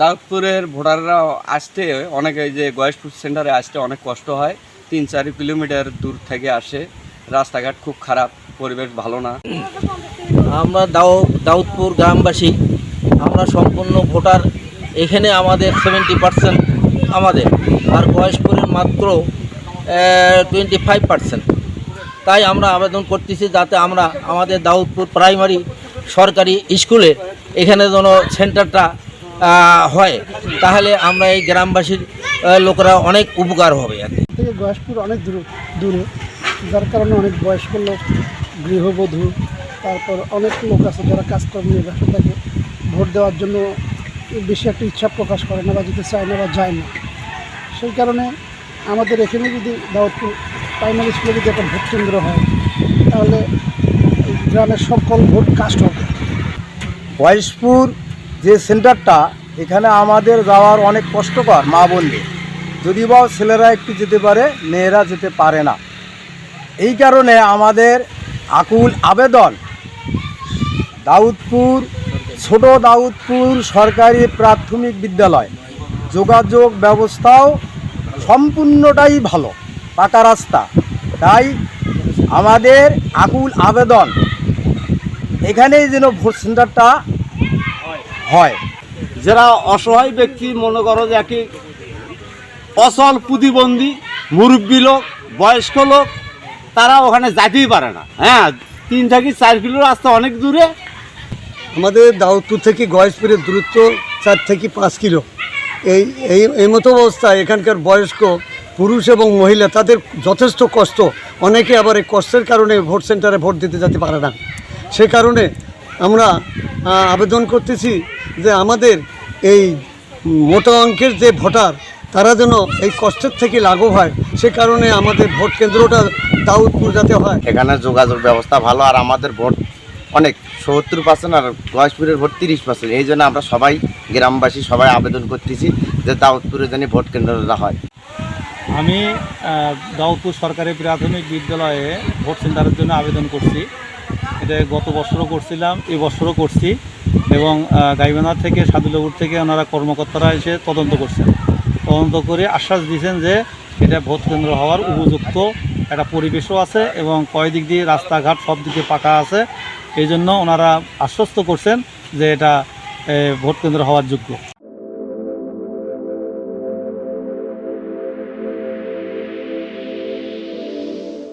দাউদপুরের ভোটাররা আসতে অনেক, এই যে গয়েশপুর সেন্টারে আসতে অনেক কষ্ট হয়। 3-4 কিলোমিটার দূর থেকে আসে। রাস্তাঘাট খুব খারাপ, পরিবেশ ভালো না। আমরা দাউদপুর গ্রামবাসী, আমরা সম্পূর্ণ ভোটার। এখানে আমাদের 70% আমাদের, আর গয়েশপুরের মাত্র 25%। তাই আমরা আবেদন করতেছি যাতে আমরা আমাদের দাউদপুর প্রাইমারি সরকারি স্কুলে এখানে যেন সেন্টারটা হয়, তাহলে আমরা এই গ্রামবাসীর লোকেরা অনেক উপকার হবে। আর থেকে গয়েশপুর অনেক দূরে, যার কারণে অনেক বয়স্ক লোক, গৃহবধূ, তারপর অনেক লোক আছে যারা কাজকর্ম নিয়ে ব্যস্ত থাকে, ভোট দেওয়ার জন্য বেশি একটা ইচ্ছা প্রকাশ করে না বা যেতে চায় না বা যায় না। সেই কারণে আমাদের এখানে যদি দাউদপুর প্রাইমারি স্কুলে যদি একটা ভোট কেন্দ্র হয়, তাহলে গ্রামের সকল ভোট কাস্ট হবে। গয়েশপুর যে সেন্টারটা, এখানে আমাদের যাওয়ার অনেক কষ্টকর। মা বোনদের যদি বা ছেলেরা একটু যেতে পারে, মেয়েরা যেতে পারে না। এই কারণে আমাদের আকুল আবেদন, দাউদপুর ছোট দাউদপুর সরকারি প্রাথমিক বিদ্যালয় যোগাযোগ ব্যবস্থাও সম্পূর্ণটাই ভালো, পাকা রাস্তা। তাই আমাদের আকুল আবেদন এখানেই যেন ভোট সেন্টারটা হয়। যারা অসহায় ব্যক্তি, মনে করো যে একই অচল প্রতিবন্ধী, মুরব্বী লোক, বয়স্ক লোক, তারা ওখানে যেতেই পারে না। 3 থেকে 4 কিলো রাস্তা অনেক দূরে। আমাদের দাউদপুর থেকে গয়েশপুরের দূরত্ব 4 থেকে 5 কিলো। এই মতো অবস্থায় এখানকার বয়স্ক পুরুষ এবং মহিলা, তাদের যথেষ্ট কষ্ট। অনেকে আবার এই কষ্টের কারণে ভোট সেন্টারে ভোট দিতে যেতে পারে না। সে কারণে আমরা আবেদন করতেছি যে আমাদের এই মোটা অঙ্কের যে ভোটার, তারা যেন এই কষ্টের থেকে লাঘব হয়। সে কারণে আমাদের ভোট কেন্দ্রটা দাউদপুর যাতে হয়। এখানে যোগাযোগ ব্যবস্থা ভালো, আর আমাদের ভোট অনেক 70%, আর গয়েশপুরের ভোট 30%। এই জন্য আমরা সবাই গ্রামবাসী সবাই আবেদন করতেছি যে দাউদপুরে যেন ভোট কেন্দ্রটা হয়। আমি দাউদপুর সরকারি প্রাথমিক বিদ্যালয়ে ভোট সেন্টারের জন্য আবেদন করছি। এটা গত বছরও করছিলাম, এই বছরও করছি, এবং গাইবান্ধা থেকে, সাদুল্লাপুর থেকে ওনারা কর্মকর্তারা এসে তদন্ত করছেন। তদন্ত করে আশ্বাস দিয়েছেন যে এটা ভোট কেন্দ্র হওয়ার উপযুক্ত একটা পরিবেশও আছে, এবং কয় দিক দিয়ে রাস্তাঘাট সব দিকে পাকা আছে। এই জন্য ওনারা আশ্বস্ত করছেন যে এটা ভোট কেন্দ্র হওয়ার যোগ্য।